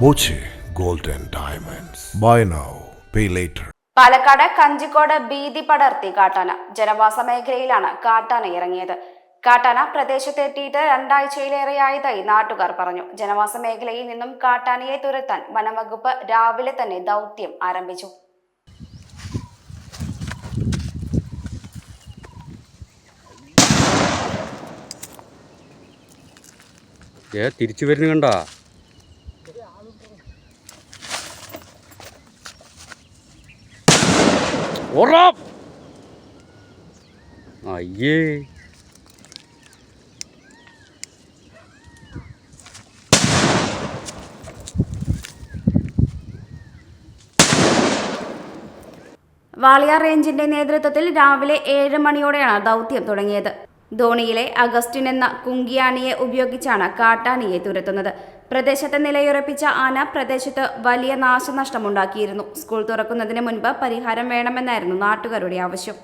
Boche gold and diamonds. Buy now, pay later. Palakkad Kanjikode ഭീതി പടർത്തി കാട്ടാന. ജനവാസ മേഖലയിലാണ് കാട്ടാന ഇറങ്ങിയത്. കാട്ടാന പ്രദേശത്തെത്തിയിട്ട് 2 ആഴ്ചയിലേറെയായതായി നാട്ടുകാർ പറഞ്ഞു. ജനവാസ മേഖലയിൽ നിന്നും കാട്ടാനയെ തുരത്താൻ വനംവകുപ്പ് രാവിലെ തന്നെ ദൗത്യം ആരംഭിച്ചു. തിരിച്ചു വരുന്നു കണ്ടാ. അയ്യേ, വാളിയാർ റേഞ്ചിന്റെ നേതൃത്വത്തിൽ രാവിലെ 7 മണിയോടെയാണ് ദൗത്യം തുടങ്ങിയത്. ധോണിയിലെ അഗസ്റ്റിൻ എന്ന കുങ്കിയാനയെ ഉപയോഗിച്ചാണ് കാട്ടാനയെ തുരത്തുന്നത്. പ്രദേശത്ത് നിലയുറപ്പിച്ച ആന പ്രദേശത്ത് വലിയ നാശനഷ്ടമുണ്ടാക്കിയിരുന്നു. സ്കൂൾ തുറക്കുന്നതിന് മുൻപ് പരിഹാരം വേണമെന്നായിരുന്നു നാട്ടുകാരുടെ ആവശ്യം.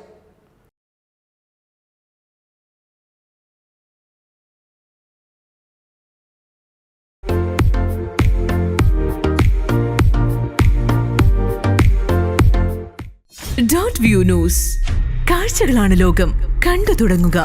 .view ന്യൂസ്, കാഴ്ചകളാണ് ലോകം, കണ്ടു തുടങ്ങുക.